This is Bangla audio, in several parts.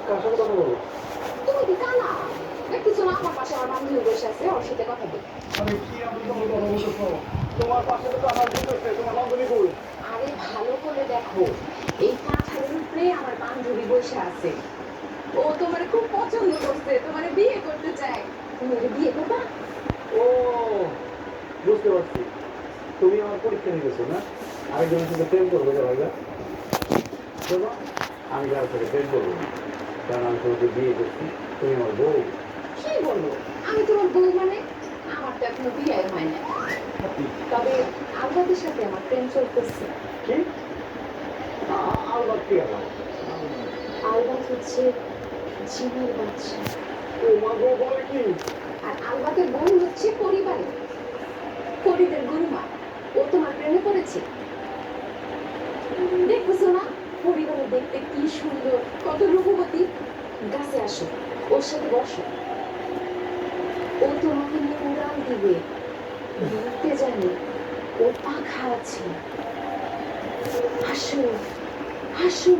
কার সাথে কথা বলবো? তুমি কি কানা? দেখতেছো না আমার পাশে আমার বান্ধবী বসে আছে, ওর সাথে কথা বল। আরে কি আমি তোমার কথা বলতেছো? তোমার পাশে তো আমার বলতেছে তোমার বান্ধবী কই? আরে ভালো করে দেখো, এই কাঁঠালের উপরে আমার বান্ধবী বসে আছে। ও তোমারে খুব পছন্দ করছে, তোমারে বিয়ে করতে চায়। তুমি ওরে বিয়ে করবা? ও বুঝতে পারছি, তুমি আমার পরীক্ষা নিতেছো না? আরেকজনের সাথে প্রেম করবো যে ভাইবা? শোনো, আমি কারোর সাথে প্রেম করবো না, কারণ আমি তোমাকে বিয়ে করছি, তুমি আমার বউ। কি বলো? আমি তোমার বউ মানে? আমার তো এখনো বিয়ে হয় না। তবে আলবাদের সাথে আমার প্রেম চলতেছে। কি? আলবাত কি আবার? আলবাদ হচ্ছে জিনের বাচ্চা, ও মা গো, বলে কি? আর আলবাদের বোন হচ্ছে পরিবারে পরিদের গুরুমা। ও তোমার প্রেমে পড়েছে। দেখতেছো না পরিবারে দেখতে কি সুন্দর, কত রূপবতী। গাছে আসো, ওর সাথে বসো। ও তোমাকে নিয়ে উড়াল দিবে। উড়তে জানে, ওর পাখা আছে। হাসো হাসো।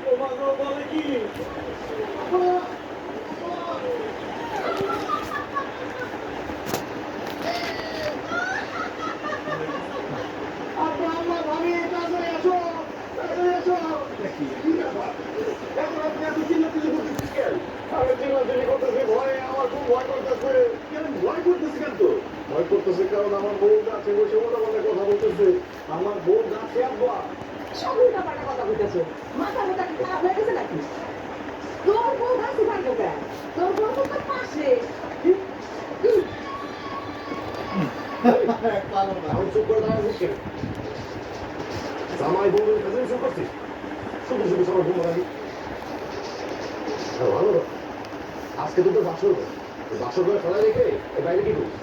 ও মা গো, বলে কি? কারণ আমার বউ গাছে বসে ওটা বলে কথা বলতেছে। আমার বউ গাছে আব্বা। সব উল্টাপাল্টা কথা বলতেছো। মাথা মোটা কি খারাপ হয়ে গেছে নাকি? তোর বউ গাছে থাকবো কেন? তোর বউ তো তোর পাশে। আমি চুপ করে দাঁড়াচ্ছিস কেন? জামাই বউয়ের কাছে চুপ করছিস? শুধু শুধু সবার ঘুম ভালো ভালো। আজকে তো তোর বাসর ঘর, বাসর ঘরে ফেলা রেখে এই বাইরে কি করিস?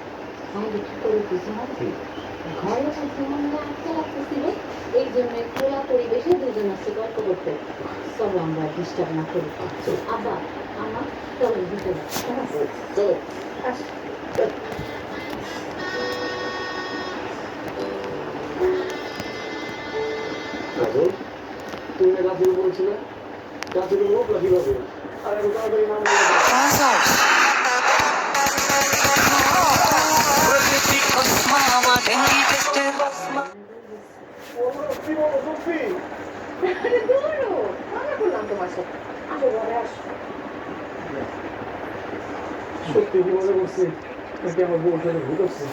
আমি কি করে কিছু মাছি? ঘরে থাকতে মন না আটকে লাগতেছিল, এই জন্য খোলা পরিবেশে দুজন আছে গল্প করতে। চলো আমরা ডিস্টার্ব না করি। আব্বা আমার চলো ভিতরে। চলো। আস। কাজল, তুমি না গাছের উপরে ছিলে? গাছের উপর উঠলা কিভাবে? আর আমি তাড়াতাড়ি নাম আরে দৌড়ো, মজা করলাম তোমার সাথে। আসো ঘরে আসো। সত্যি কি মনে করছি নাকি আমার বউর সাথে ভূত হচ্ছে?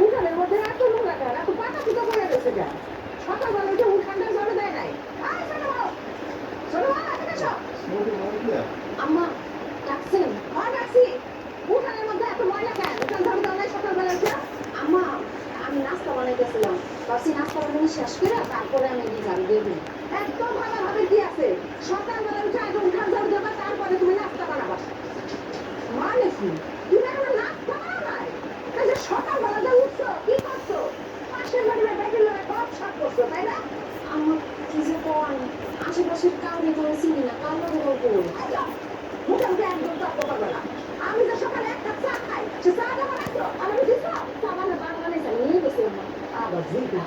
উঠানের মধ্যে এত নোংরা কেন? এত পাতা পুতা পড়ে গেছে কেন? সকালবেলা উঠে উঠানটা ঝাড়ু দেয় নাই। আয় ছোট বউ, ছোট বউ, এদিকে এসো। আম্মা ডাকছেন? হ্যাঁ ডাকছি। উঠানের মধ্যে এত ময়লা কেন? উঠান ঝাড়ু দাও নাই সকালবেলা উঠে? আম্মা আমি নাস্তা বানাইতেছিলাম, ভাবছি নাস্তা বানানো শেষ করে তারপরে আমি এই ঝাড়ু দিয়ে দিই। একদম ভালোভাবে কি আছে? সকালবেলা উঠে আগে উঠান ঝাড়ু দেবা, তারপরে তুমি নাস্তা বানাবা। মানে কি? তুমি এখনো নাস্তা বানাও নাই? এই যে সকালবেলা যে উঠছো, কি করছো? পাশের বাড়ির বেটির লগে গপ সপ করছো, তাই না? আমার কি যে কোন আশেপাশের কাউকে কোনো চিনি না, কার লগে গল্প করি? মোটামুটি একদম তর্ক করবে না। আমি যে সকালে এক কাপ চা খাই, সে চাটা বানাইছো? আর আমি দিছো? চা বানাইছে, নিয়ে গেছে আম্মা। আবার জিগা।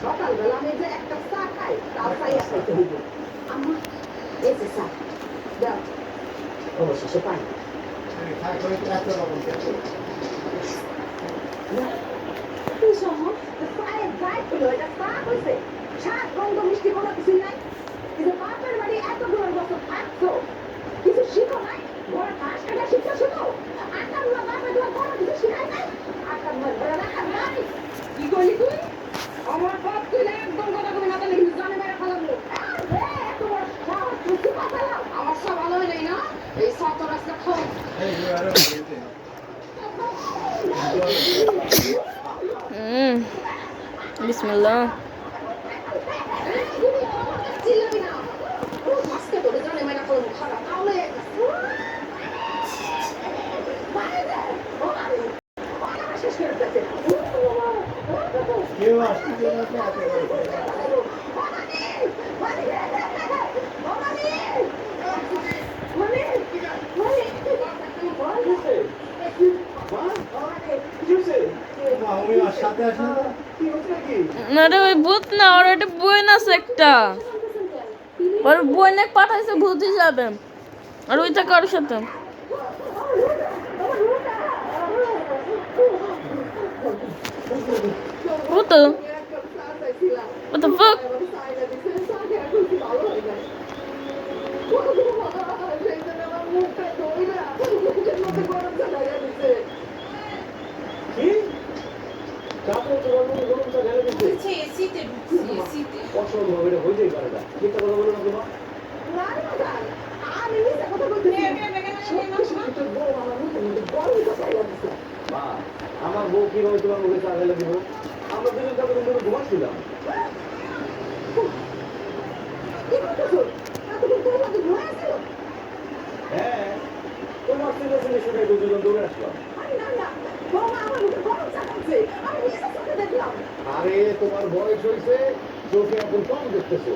সকালবেলা আমি যে এক কাপ চা খাই, তাও চাইয়া খাইতে হইব। আম্মা, এই যে চা, দাও। অবশেষে পানি। কি সময়? পায়ের গায়ে ছিল, এটা চা হইছে। স্বাদ, গন্ধ, মিষ্টি কোনো কিছুই নাই। কিন্তু বাপের বাড়ি এতগুলো বছর থাকছো, কিছু শিখো নাই? ঘরে ঘাস কাটা শিখছো শুধু? আটার মা বাপে তোমার কোনো কিছু শিখাই নাই? আটার মা ঘরে রাখার নাই? কি করলি তুই? আমার বাপ তুই না একদম কথা কবি না, তাহলে কিন্তু জানে মেরে ফেলাবো। এত বড় সাহস, তুই কি কথা বলো? আমার সব ভালো হয়ে যায় না? এই সব তোর আজকে খাও। বিসমিল্লাহ। আজকে তোর জানে মেরে ফেলাবো, খারাপ তাহলে শেষ করে দিতে। কেউ আসতে মানে কি হচ্ছে কি? না রে ওই ভূত না, ওর একটা বোন আছে একটা, ওর বোনে পাঠাইছে ভূত হিসাবে, আর ওই থাকে ওর সাথে। ভূত what the fuck? কি? চাপে তোমার মনে গরমটা ঢেলে দিচ্ছে। অসম্ভব, এটা হইতেই পারে না। মিথ্যা কথা বলো না তোমার। মা, আমার বউ কিভাবে তোমার মুখে চা ঢেলে দিব? আমরা দুজন তখন তুমি ঘুমাচ্ছিলাম। হ্যাঁ, তোমার ছেলে ছেলে সেটাই দুজন দৌড়ে আসলাম। আরে তোমার বয়স হয়েছে, চোখে এখন কম দেখতেছো।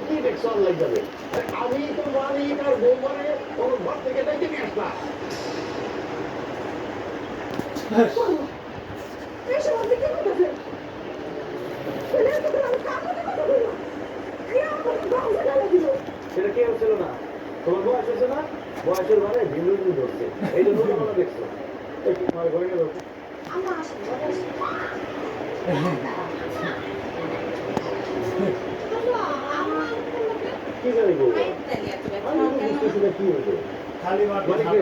কি দেখছো অনলাইন যাবে? আমি তো মালিক আর বউ মানে কোনো ঘর থেকে ডেকে নিয়ে আসলাম। সেটা কেউ ছিল না, তোমার বয়স হয়েছে না, বয়সের মানে ভিন্ন ভিন্ন ধরছে, এই জন্য তোমরা দেখছো। একটু তোমার ঘরে গেল কি জানি বলবো, আমি তো বুঝতেছি না কি হয়েছে। খালি মাঠে মানে কি?